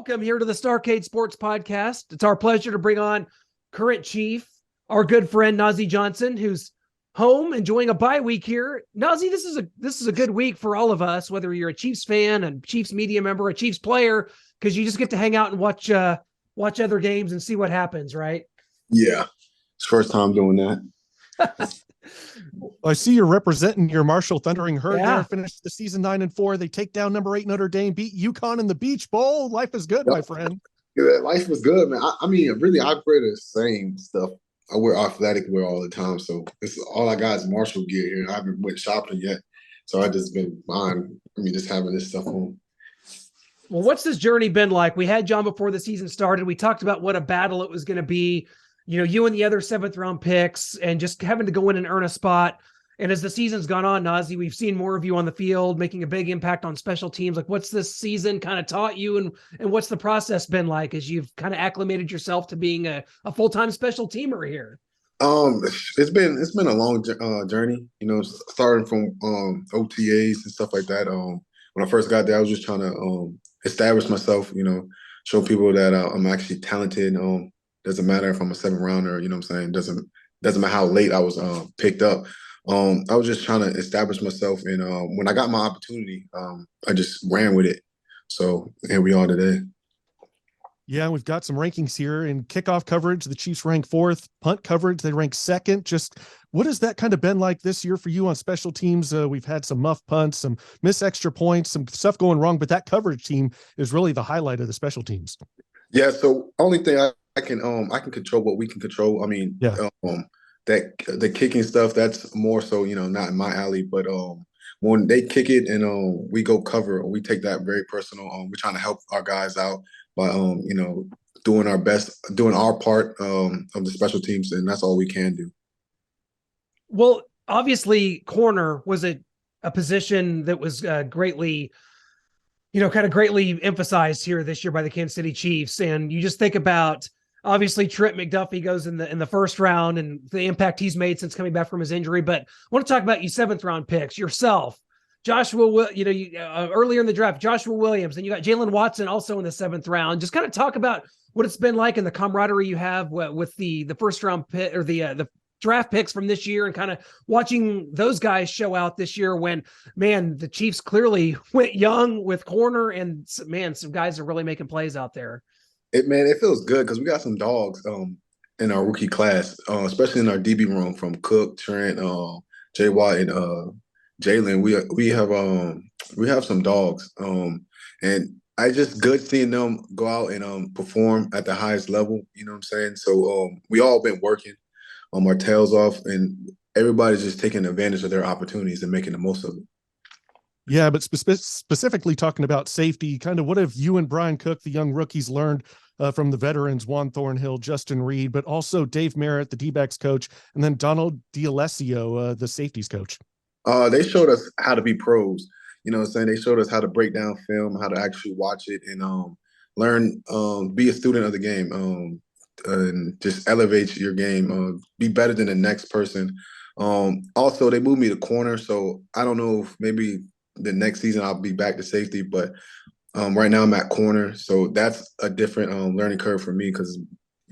Welcome here to the Starcade Sports Podcast. It's our pleasure to bring on current Chief, our good friend Nazeeh Johnson, who's home enjoying a bye week here. Nazeeh, this is a good week for all of us, whether you're a Chiefs fan, a Chiefs media member, a Chiefs player, because you just get to hang out and watch other games and see what happens, right? Yeah, it's first time doing that. I see you're representing your Marshall Thundering Herd Yeah. there. Finished the season 9-4. They take down number 8 Notre Dame, beat UConn in the Beach Bowl. Life is good, my friend. Yeah, life was good, man. I mean, really, I wear the same stuff. I wear athletic wear all the time, so this is all I got is Marshall gear here. I haven't went shopping yet, so I just been buying. Just having this stuff on. Well, what's this journey been like? We had John before the season started. We talked about what a battle it was going to be. You know, you and the other 7th round picks and just having to go in and earn a spot. And as the season's gone on, Nazeeh, we've seen more of you on the field, making a big impact on special teams. Like, what's this season kind of taught you, and what's the process been like as you've kind of acclimated yourself to being a full-time special teamer here? It's been a long journey. You know, starting from OTAs and stuff like that. When I first got there, I was just trying to establish myself. You know, show people that I'm actually talented. Doesn't matter if I'm a 7th rounder. You know what I'm saying? Doesn't matter how late I was picked up. I was just trying to establish myself, and when I got my opportunity, I just ran with it. So here we are today. Yeah, we've got some rankings here. In kickoff coverage, the Chiefs rank 4th. Punt coverage, they rank 2nd. Just what has that kind of been like this year for you on special teams? We've had some muff punts, some missed extra points, some stuff going wrong, but that coverage team is really the highlight of the special teams. Yeah. So only thing I can control what we can control. I mean, yeah. That the kicking stuff, that's more so, not in my alley. But when they kick it and we go cover, we take that very personal. We're trying to help our guys out by doing our best, doing our part of the special teams, and that's all we can do. Well, obviously, corner was a position that was greatly emphasized here this year by the Kansas City Chiefs. And you just think about, obviously, Trent McDuffie goes in the first round and the impact he's made since coming back from his injury. But I want to talk about you 7th round picks yourself. Earlier in the draft, Joshua Williams, and you got Jalen Watson also in the 7th round. Just kind of talk about what it's been like and the camaraderie you have with the first round pick or the draft picks from this year, and kind of watching those guys show out this year when, man, the Chiefs clearly went young with corner, and man, some guys are really making plays out there. It feels good because we got some dogs in our rookie class, especially in our DB room, from Cook, Trent, J. Watt, and Jalen. We have some dogs, and I just good seeing them go out and perform at the highest level. You know what I'm saying? So we all been working our tails off, and everybody's just taking advantage of their opportunities and making the most of it. Yeah, but specifically talking about safety, kind of what have you and Brian Cook, the young rookies, learned from the veterans, Juan Thornhill, Justin Reed, but also Dave Merritt, the D-backs coach, and then Donald D'Alessio, the safeties coach? They showed us how to be pros. You know what I'm saying? They showed us how to break down film, how to actually watch it, and learn, be a student of the game, and just elevate your game, be better than the next person. Also, they moved me to corner, so I don't know if maybe the next season I'll be back to safety, but right now I'm at corner, so that's a different learning curve for me, because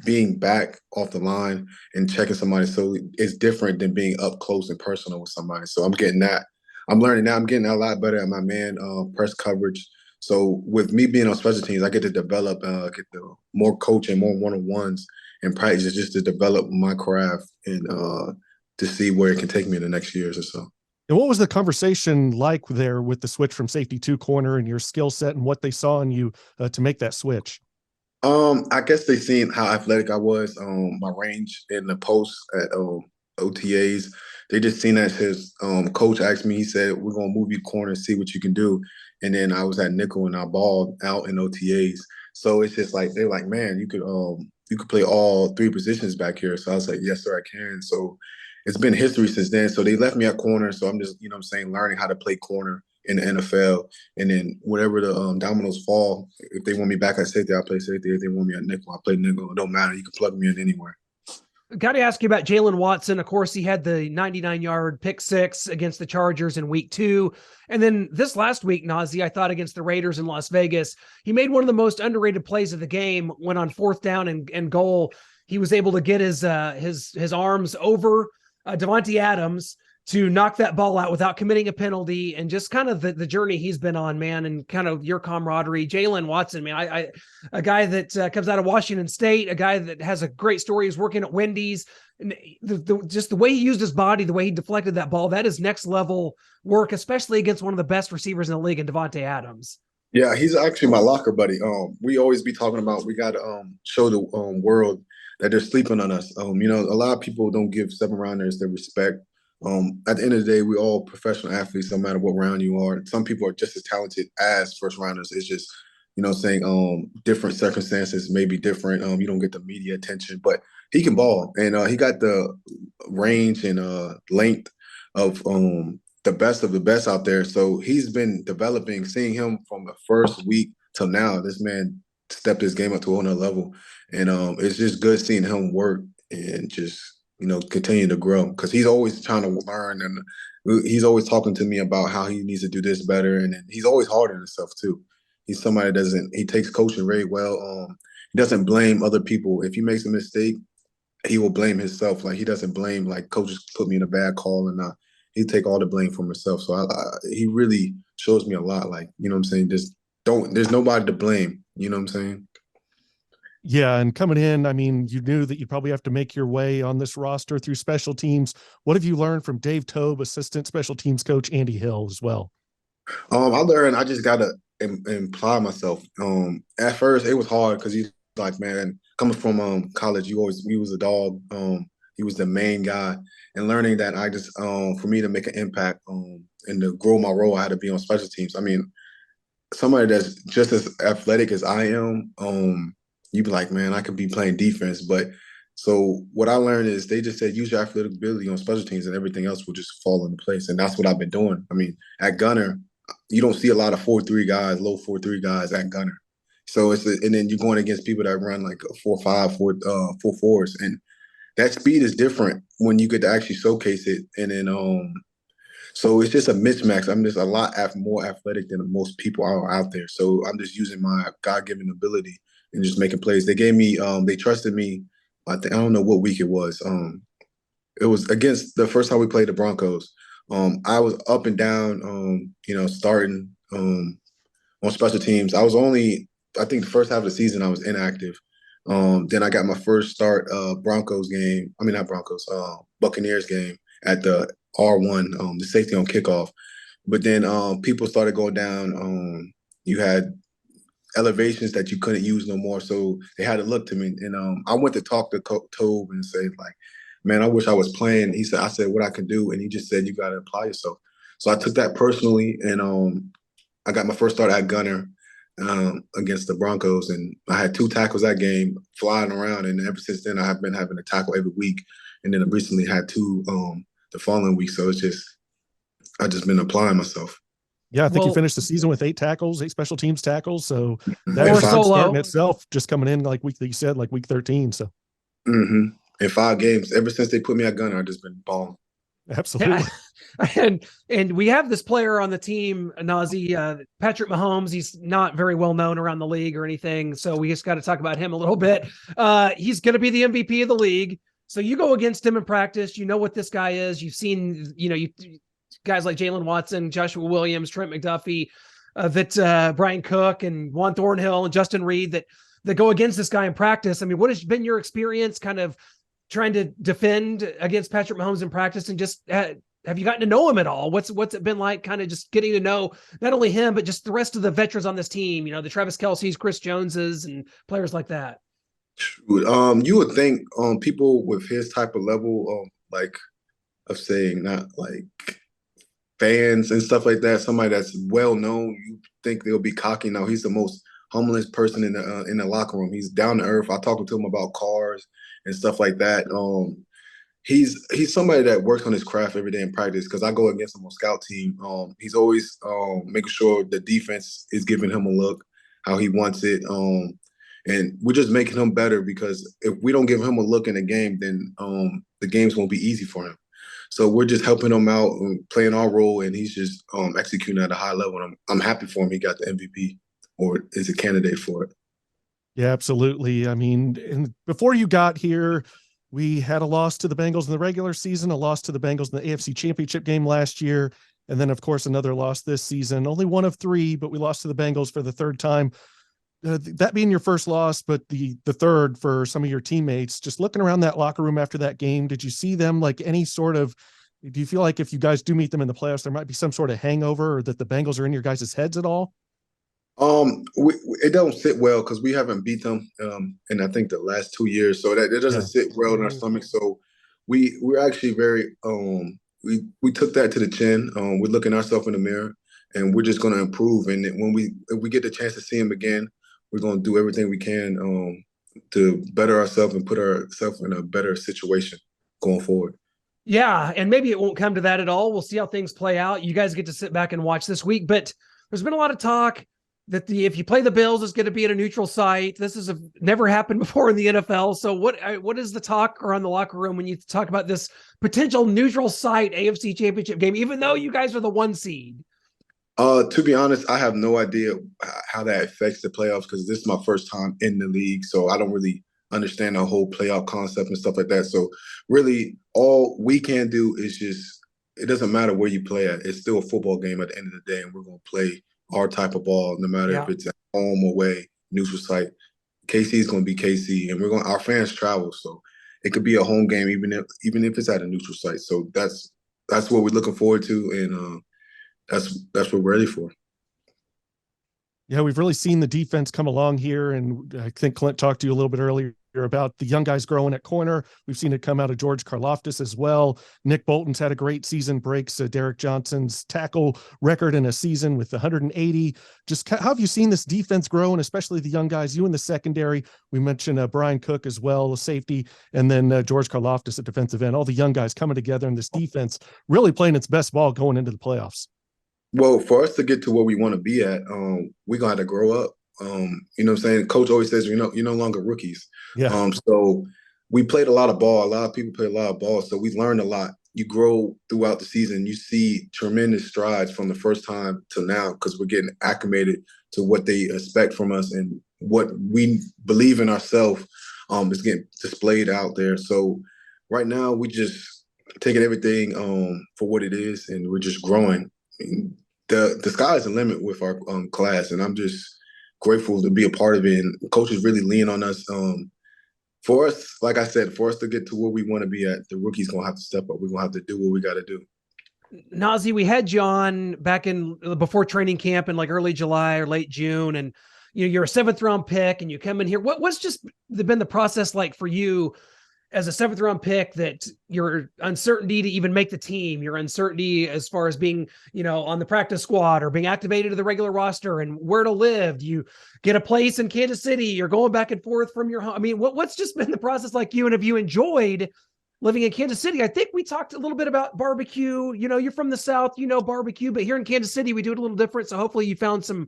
being back off the line and checking somebody, so it's different than being up close and personal with somebody. So I'm getting that. I'm learning that. I'm getting a lot better at my man press coverage. So with me being on special teams, I get to develop, get the more coaching, more one-on-ones and practice, just to develop my craft and to see where it can take me in the next years or so. And what was the conversation like there with the switch from safety to corner, and your skill set and what they saw in you to make that switch? I guess they seen how athletic I was, my range in the post at OTAs. They just seen that his coach asked me, he said, we're going to move you corner and see what you can do. And then I was at nickel and I balled out in OTAs. So it's just like, they're like, man, you could play all 3 positions back here. So I was like, yes, sir, I can. So it's been history since then. So they left me at corner. So I'm just, learning how to play corner in the NFL. And then whatever the dominoes fall, if they want me back at safety, I'll play safety. If they want me at nickel, I'll play nickel. It don't matter. You can plug me in anywhere. Got to ask you about Jalen Watson. Of course, he had the 99-yard pick six against the Chargers in week 2. And then this last week, Nazeeh, I thought against the Raiders in Las Vegas, he made one of the most underrated plays of the game when on 4th down and goal, he was able to get his arms over Davante Adams to knock that ball out without committing a penalty, and just kind of the journey he's been on, man, and kind of your camaraderie. Jalen Watson, man, a guy that comes out of Washington State, a guy that has a great story. He's working at Wendy's, and just the way he used his body, the way he deflected that ball, that is next level work, especially against one of the best receivers in the league in Davante Adams. Yeah, he's actually my locker buddy. We always be talking about we got to show the world that they're sleeping on us. A lot of people don't give 7th-rounders the respect. At the end of the day, we're all professional athletes, no matter what round you are. Some people are just as talented as 1st-rounders. It's just, different circumstances may be different. You don't get the media attention, but he can ball, and he got the range and length of the best out there. So he's been developing. Seeing him from the first week till now, this man stepped his game up to another level, and it's just good seeing him work and just continue to grow, because he's always trying to learn, and he's always talking to me about how he needs to do this better, and he's always hard on himself too. He's somebody that he takes coaching very well. He doesn't blame other people. If he makes a mistake, he will blame himself. Like, he doesn't blame, like, coaches put me in a bad call, and he take all the blame from himself. So he really shows me a lot. Like, you know what I'm saying? There's nobody to blame. You know what I'm saying? Yeah, and coming in, I mean, you knew that you'd probably have to make your way on this roster through special teams. What have you learned from Dave Tobe, assistant special teams coach Andy Hill as well? I learned I just gotta imply myself. At first it was hard because he's like, man, coming from college, he was a dog. He was the main guy, and learning that I just for me to make an impact and to grow my role, I had to be on special teams. I mean, somebody that's just as athletic as I am, you'd be like, man, I could be playing defense. But so what I learned is they just said use your athletic ability on special teams, and everything else will just fall into place. And that's what I've been doing. I mean, at gunner, you don't see a lot of 4-3 guys, low 4-3 guys at gunner. So and then you're going against people that run like 4-5, 4-4s, and that speed is different when you get to actually showcase it. And then so it's just a mismatch. I'm just a lot more athletic than most people are out there. So I'm just using my God-given ability and just making plays. They gave me, they trusted me. I don't know what week it was. It was against the first time we played the Broncos. I was up and down, starting on special teams. I think the first half of the season I was inactive. Then I got my first start Buccaneers game at the R1, the safety on kickoff. But then people started going down. You had elevations that you couldn't use no more, so they had to look to me. And I went to talk to Tobe and say, like, man, I wish I was playing. I said what I could do, and he just said, you got to apply yourself. So I took that personally, and I got my first start at gunner against the Broncos, and I had 2 tackles that game, flying around. And ever since then, I have been having a tackle every week, and then I recently had 2 the following week. So I've just been applying myself. Yeah, I think you finished the season with 8 tackles, 8 special teams tackles. So that was start in itself, just coming in like week 13. So in 5 games, ever since they put me at gunner, I've just been balling. Absolutely. Yeah. And we have this player on the team, Nazeeh, Patrick Mahomes. He's not very well known around the league or anything, so we just got to talk about him a little bit. He's going to be the MVP of the league. So you go against him in practice. You know what this guy is. You've seen, guys like Jalen Watson, Joshua Williams, Trent McDuffie, Brian Cook and Juan Thornhill and Justin Reed that go against this guy in practice. I mean, what has been your experience kind of trying to defend against Patrick Mahomes in practice, and just have you gotten to know him at all? What's it been like kind of just getting to know not only him, but just the rest of the veterans on this team, the Travis Kelce's, Chris Jones's, and players like that? You would think people with his type of level of saying, not like fans and stuff like that, somebody that's well known, you think they'll be cocky. Now he's the most humblest person in the locker room. He's down to earth. I talked to him about cars and stuff like that. He's somebody that works on his craft every day in practice, because I go against him on scout team. He's always making sure the defense is giving him a look how he wants it. And we're just making him better because if we don't give him a look in the game, then the games won't be easy for him. So we're just helping him out and playing our role, and he's just executing at a high level. And I'm happy for him. He got the MVP or is a candidate for it. Yeah, absolutely. I mean, before you got here, we had a loss to the Bengals in the regular season, a loss to the Bengals in the AFC Championship game last year, and then, of course, another loss this season. Only one of three, but we lost to the Bengals for the third time. That being your first loss, but the third for some of your teammates. Just looking around that locker room after that game, did you see them like any sort of? Do you feel like if you guys do meet them in the playoffs, there might be some sort of hangover, or that the Bengals are in your guys' heads at all? It don't sit well because we haven't beat them in I think the last 2 years, so that it doesn't sit well in our stomach. So we're actually very we took that to the chin. We're looking ourselves in the mirror, and we're just going to improve. And when if we get the chance to see him again, we're going to do everything we can to better ourselves and put ourselves in a better situation going forward. Yeah, and maybe it won't come to that at all. We'll see how things play out. You guys get to sit back and watch this week, but there's been a lot of talk that if you play the Bills, it's going to be at a neutral site. This has never happened before in the NFL. So what is the talk around the locker room when you talk about this potential neutral site AFC Championship game, even though you guys are the 1 seed? To be honest, I have no idea how that affects the playoffs because this is my first time in the league, so I don't really understand the whole playoff concept and stuff like that. So really, all we can do is it doesn't matter where you play at. It's still a football game at the end of the day, and we're going to play our type of ball, no matter if it's at home, away, neutral site. KC is going to be KC, and our fans travel, so it could be a home game even if it's at a neutral site. So that's what we're looking forward to, and that's what we're ready for. Yeah, we've really seen the defense come along here, and I think Clint talked to you a little bit earlier about the young guys growing at corner. We've seen it come out of George Karlaftis as well. Nick Bolton's had a great season, breaks Derek Johnson's tackle record in a season with 180. Just how have you seen this defense grow, and especially the young guys, you in the secondary? We mentioned Brian Cook as well, the safety, and then George Karlaftis at defensive end. All the young guys coming together in this defense, really playing its best ball going into the playoffs. Well, for us to get to where we want to be at, we're going to have to grow up. You know what I'm saying? Coach always says, you're no longer rookies. Yeah. So we played a lot of ball. A lot of people play a lot of ball. So we learned a lot. You grow throughout the season. You see tremendous strides from the first time to now because we're getting acclimated to what they expect from us, and what we believe in ourselves is getting displayed out there. So right now we just taking everything for what it is, and we're just growing. The sky is the limit with our class, and I'm just grateful to be a part of it. And coaches really lean on us. For us, like I said, for us to get to where we want to be at, the rookies gonna have to step up. We're gonna have to do what we got to do. Nazeeh, we had John back in before training camp in like early July or late June, and you're a 7th round pick, and you come in here. What's just been the process like for you as a 7th round pick, that your uncertainty to even make the team, your uncertainty as far as being, on the practice squad or being activated to the regular roster and where to live? You get a place in Kansas City, you're going back and forth from your home. I mean, what's just been the process like you, and have you enjoyed living in Kansas City? I think we talked a little bit about barbecue. You're from the South, barbecue, but here in Kansas City, we do it a little different. So hopefully you found some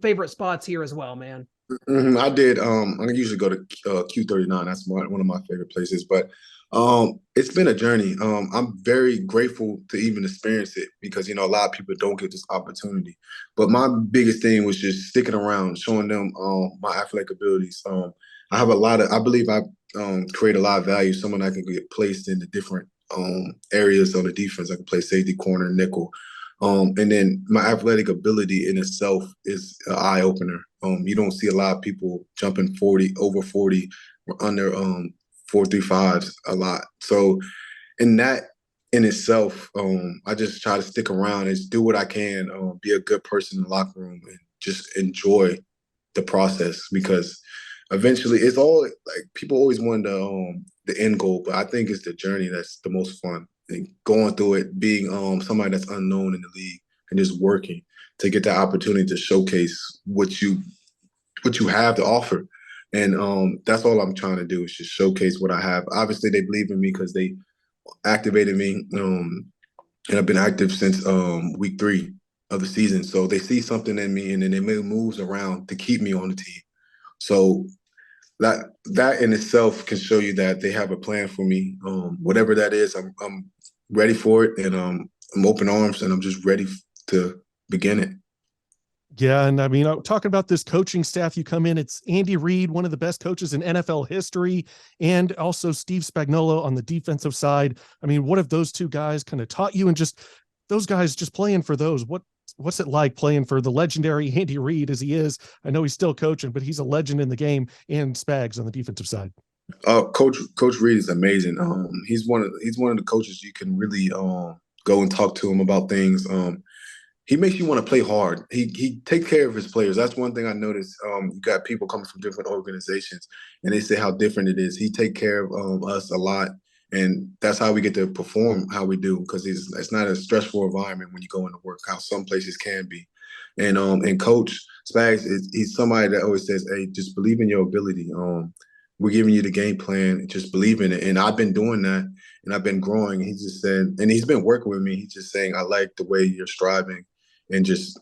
favorite spots here as well, man. Mm-hmm. I did. I usually go to Q39. That's one of my favorite places. But it's been a journey. I'm very grateful to even experience it because a lot of people don't get this opportunity. But my biggest thing was just sticking around, showing them my athletic abilities. I have I believe I create a lot of value. Someone I can get placed in the different areas on the defense. I can play safety, corner, nickel. And then my athletic ability in itself is an eye opener. You don't see a lot of people jumping over 40 or under 4.35s a lot. So in that in itself, I just try to stick around and do what I can, be a good person in the locker room, and just enjoy the process, because eventually it's all like people always want the end goal, but I think it's the journey that's the most fun. And going through it, being somebody that's unknown in the league and just working to get the opportunity to showcase what you have to offer. And that's all I'm trying to do, is just showcase what I have. Obviously, they believe in me because they activated me, and I've been active since week 3 of the season. So they see something in me, and then they make moves around to keep me on the team. So that in itself can show you that they have a plan for me. Whatever that is, I'm ready for it, and I'm open arms, and I'm just ready to begin it. Yeah, and I mean, talking about this coaching staff, you come in, it's Andy Reid, one of the best coaches in NFL history, and also Steve Spagnuolo on the defensive side. I mean, what have those two guys kind of taught you? And just those guys just playing for those, what's it like playing for the legendary Andy Reid as he is? I know he's still coaching, but he's a legend in the game, and Spags on the defensive side. Coach Reid is amazing. He's one of the coaches you can really go and talk to him about things. He makes you want to play hard. He takes care of his players. That's one thing I noticed. You got people coming from different organizations, and they say how different it is. He take care of us a lot, and that's how we get to perform how we do, because it's not a stressful environment when you go into work, how some places can be. And Coach Spags he's somebody that always says, "Hey, just believe in your ability. We're giving you the game plan. Just believe in it." And I've been doing that, and I've been growing. He just said, and he's been working with me. He's just saying, "I like the way you're striving and just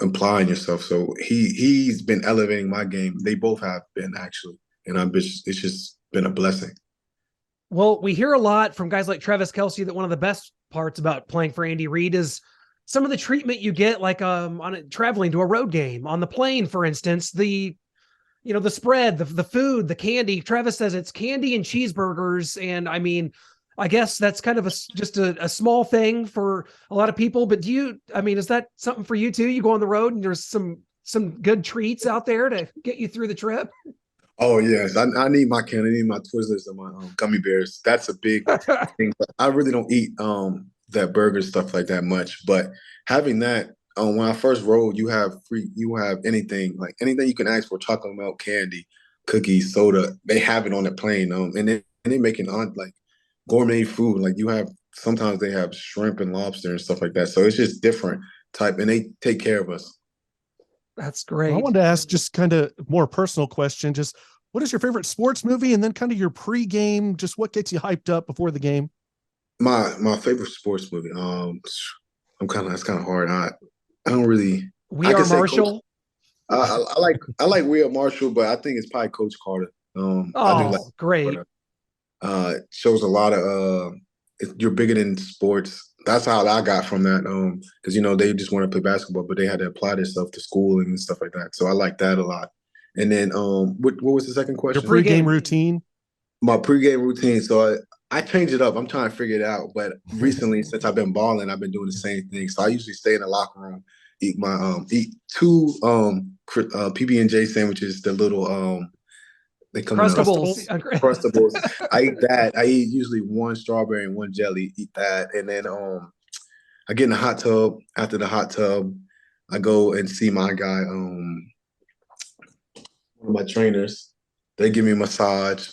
applying yourself." So he's been elevating my game. They both have been, actually, and it's just been a blessing. Well, we hear a lot from guys like Travis Kelce that one of the best parts about playing for Andy Reid is some of the treatment you get, like traveling to a road game on the plane, for instance. The spread, the food, the candy. Travis says it's candy and cheeseburgers, and I mean, I guess that's kind of just a small thing for a lot of people. But is that something for you too? You go on the road and there's some good treats out there to get you through the trip? Oh yes, I need my candy, I need my Twizzlers and my gummy bears. That's a big thing. But I really don't eat that burger stuff like that much. But having that, when I first rode, you have anything you can ask for: chocolate milk, candy, cookies, soda. They have it on the plane. And they making like gourmet food. Like sometimes they have shrimp and lobster and stuff like that. So it's just different type, and they take care of us. That's great. I wanted to ask just kind of more personal question. Just what is your favorite sports movie? And then kind of your pregame, just what gets you hyped up before the game? My favorite sports movie. That's kind of hard. I don't really. We I Are can say Marshall. I like We Are Marshall, but I think it's probably Coach Carter. I do like Great. Carter. It shows a lot of you're bigger than sports. That's how I got from that. Because they just want to play basketball, but they had to apply themselves to school and stuff like that. So I like that a lot. And then what was the second Your question? pregame routine. My pregame routine. So I change it up. I'm trying to figure it out. But recently, since I've been balling, I've been doing the same thing. So I usually stay in the locker room, eat two PB&J sandwiches, the little they come in Crustables. Crustables. I eat that. I eat usually one strawberry and one jelly. Eat that, and then I get in the hot tub. After the hot tub, I go and see my guy, one of my trainers. They give me a massage.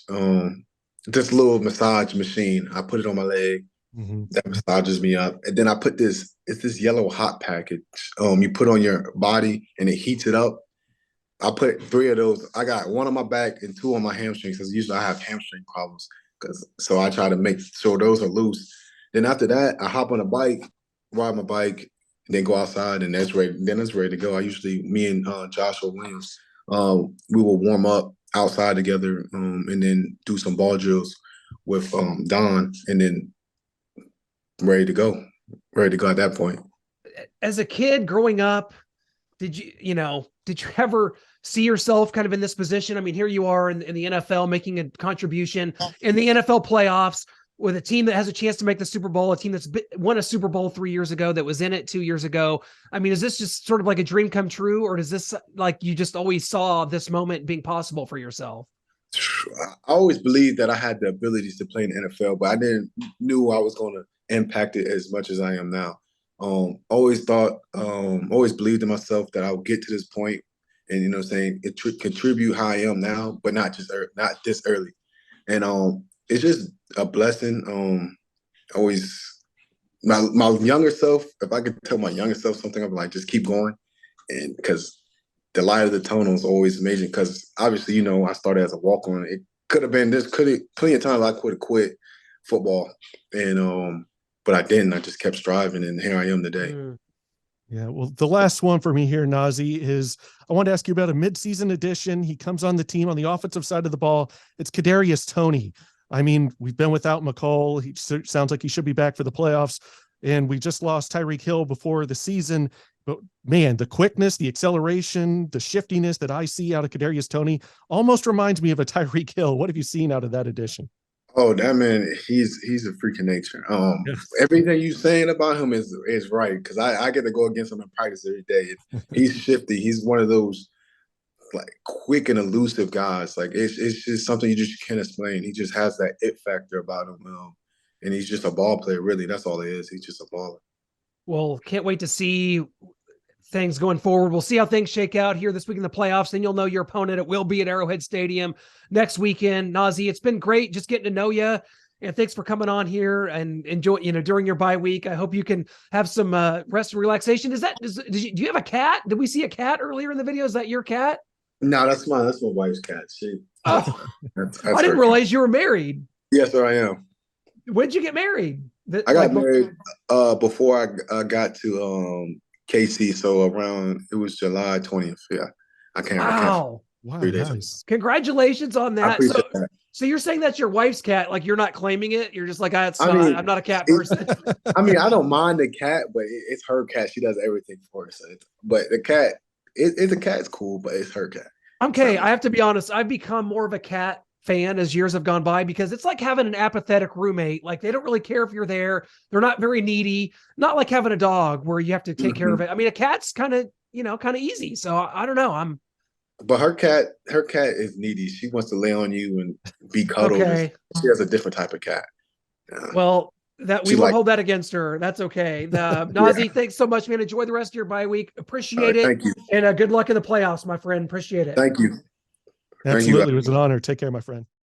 This little massage machine. I put it on my leg. Mm-hmm. That massages me up, and then I put this. It's this yellow hot package. You put on your body, and it heats it up. I put 3 of those. I got 1 on my back and 2 on my hamstrings, because usually I have hamstring problems. So I try to make sure those are loose. Then after that, I hop on a bike, ride my bike, and then go outside, and that's ready. Then it's ready to go. Me and Joshua Williams, we will warm up outside together, and then do some ball drills with Don, and then ready to go. Ready to go at that point. As a kid growing up, did you ever see yourself kind of in this position? I mean, here you are in the NFL making a contribution in the NFL playoffs with a team that has a chance to make the Super Bowl, a team that's won a Super Bowl 3 years ago, that was in it 2 years ago. I mean, is this just sort of like a dream come true, or does this like you just always saw this moment being possible for yourself? I always believed that I had the abilities to play in the NFL, but I didn't knew I was going to impact it as much as I am now. Always believed in myself that I would get to this point, and contribute how I am now, but not this early. And it's just a blessing. Always my younger self. If I could tell my younger self something, I'd be like, just keep going, and because the light of the tunnel is always amazing. Because obviously, I started as a walk on. It could have been plenty of times I could have quit football, and but I didn't. I just kept striving, and here I am today. Yeah, well, the last one for me here, Nazeeh, is I want to ask you about a midseason addition. He comes on the team on the offensive side of the ball. It's Kadarius Toney. I mean, we've been without McCall. He sounds like he should be back for the playoffs. And we just lost Tyreek Hill before the season. But man, the quickness, the acceleration, the shiftiness that I see out of Kadarius Toney almost reminds me of a Tyreek Hill. What have you seen out of that addition? Oh, that man, he's a freak of nature. Everything you saying about him is right because I get to go against him in practice every day. He's shifty. He's one of those like quick and elusive guys. Like it's just something you just can't explain. He just has that it factor about him. And he's just a ball player, really. That's all he is. He's just a baller. Well, can't wait to see things going forward. We'll see how things shake out here this week in the playoffs. Then you'll know your opponent. It will be at Arrowhead Stadium next weekend. Nazeeh, it's been great just getting to know you. And thanks for coming on here and enjoy, during your bye week. I hope you can have some rest and relaxation. Do you have a cat? Did we see a cat earlier in the video? Is that your cat? No, that's my wife's cat. That's I didn't realize you were married. Yes, sir, I am. When'd you get married? I got married before I got to KC, so it was July 20th. Yeah, I can't. Wow. Wow, nice. Congratulations on that. I appreciate that. So you're saying that's your wife's cat? Like you're not claiming it? You're just like, I'm not a cat person. I mean, I don't mind the cat, but it's her cat. She does everything for her. But the cat, the cat's cool, but it's her cat. Okay, I have to be honest. I've become more of a cat fan as years have gone by because it's like having an apathetic roommate. Like they don't really care if you're there. They're not very needy. Not like having a dog where you have to take care of it. I mean, a cat's kind of easy. So I don't know. But her cat is needy. She wants to lay on you and be cuddled. Okay. She has a different type of cat. Well, we won't hold that against her. That's okay. Nazeeh, thanks so much, man. Enjoy the rest of your bye week. Appreciate it. Thank you. And good luck in the playoffs, my friend. Appreciate it. Thank you. Absolutely. It was an honor. Take care, my friend.